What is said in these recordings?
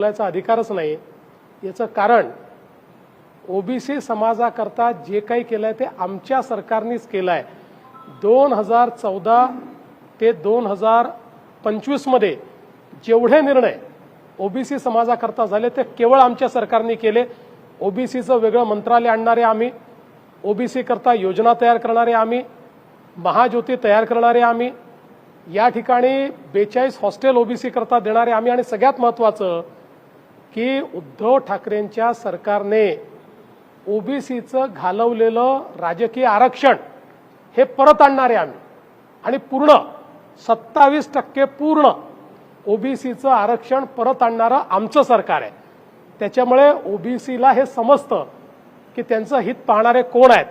बोलायचा अधिकारच नाही। याचं कारण ओबीसी समाजाकरता जे काही केलंय ते आमच्या सरकारनेच केलंय। 2014 ते 2025 मध्ये जेवढे निर्णय ओबीसी समाजाकरता झाले ते केवळ आमच्या सरकारने केले। ओबीसीचं वेगळं मंत्रालय आणणारे आम्ही, ओबीसी करता योजना तयार करणारे आम्ही, महाज्योती तयार करणारे आम्ही, या ठिकाणी 42 हॉस्टेल ओबीसी करता देणारे आम्ही, आणि सगळ्यात महत्त्वाचं की उद्धव ठाकरेंच्या सरकारने ओबीसीचं घालवलेलं राजकीय आरक्षण हे परत आणणारे आम्ही, आणि पूर्ण 27% पूर्ण ओबीसीचं आरक्षण परत आणणारं आमचं सरकार आहे। त्याच्यामुळे ओबीसीला हे समजतं की त्यांचं हित पाहणारे कोण आहेत।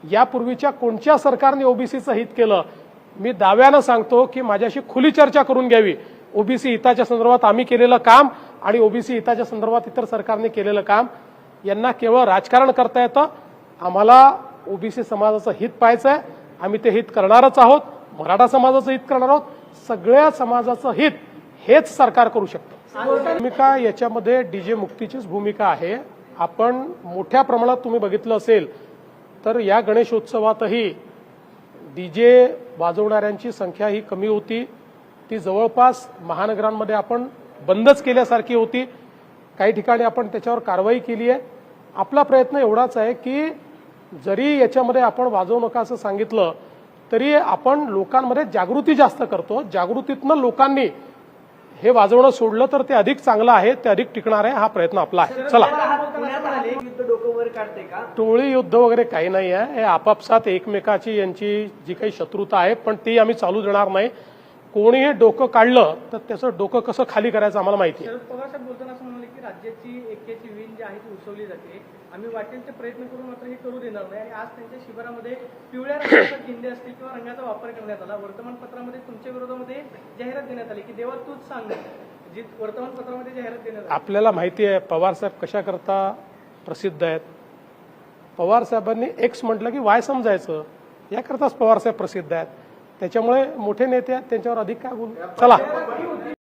यापूर्वीच्या कोणत्या सरकारने ओबीसीचं हित केलं? मी दाव्यानं सांगतो की माझ्याशी खुली चर्चा करून घ्यावी। ओबीसी हिताच्या संदर्भात आम्ही केलेलं काम आणि ओबीसी हिताच्या संदर्भात इतर सरकारने केलेलं काम यांना केवळ राजकारण करता येतं। आम्हाला ओबीसी समाजाचं हित पाहायचं आहे, आम्ही ते हित करणारच आहोत। मराठा समाजाचं हित करणार आहोत, सगळ्या समाजाचं हित हेच सरकार करू शकतं। भूमिका याच्यामध्ये डीजे मुक्तीचीच भूमिका आहे। आपण मोठ्या प्रमाणात तुम्ही बघितलं असेल तर या गणेशोत्सवातही डीजे वाजवणाऱ्यांची संख्या ही कमी होती। ती जवळपास महानगरांमध्ये आपण बंदच केल्यासारखी होती। काही ठिकाणी आपण त्याच्यावर कारवाई केली आहे। आपला प्रयत्न एवढाच आहे की जरी याच्यामध्ये आपण वाजवू नका असं सांगितलं तरी आपण लोकांमध्ये जागृती जास्त करतो। जागृतीतनं लोकांनी हे वाजवणं सोडलं तर ते अधिक चांगलं आहे, ते अधिक टिकणार आहे। हा प्रयत्न आपला आहे। चला, टोळी युद्ध वगैरे काही नाही आहे। हे आपापसात एकमेकाची यांची जी काही शत्रुता आहे पण ती आम्ही चालू देणार नाही। कोणीही डोकं काढलं तर त्याचं डोकं कसं खाली करायचं आम्हाला माहिती आहे। शरद पवार साहेब बोलताना असं म्हणाले की राज्याची एकेची वीण जी आहे ती उसवली जाते, आम्ही वाटेल ते प्रयत्न करून मात्र हे करू देणार नाही। आणि आज त्यांच्या शिबिरामध्ये पिवळ्या रंगाचे झेंडे असतील किंवा रंगाचा वापर करण्यात आला। वर्तमानपत्रामध्ये तुमच्या विरोधामध्ये जाहिरात देण्यात आली की देवा तूच सांग, जी वर्तमानपत्रामध्ये जाहिरात देण्यात आली। आपल्याला माहिती आहे पवार साहेब कशा करता प्रसिद्ध आहेत। पवार साहेबांनी एक्स म्हटलं की वाय समजायचं, याकरताच पवार साहेब प्रसिद्ध आहेत। त्याच्यामुळे मोठे नेते आहेत, त्यांच्यावर अधिक काय बोलू। चला।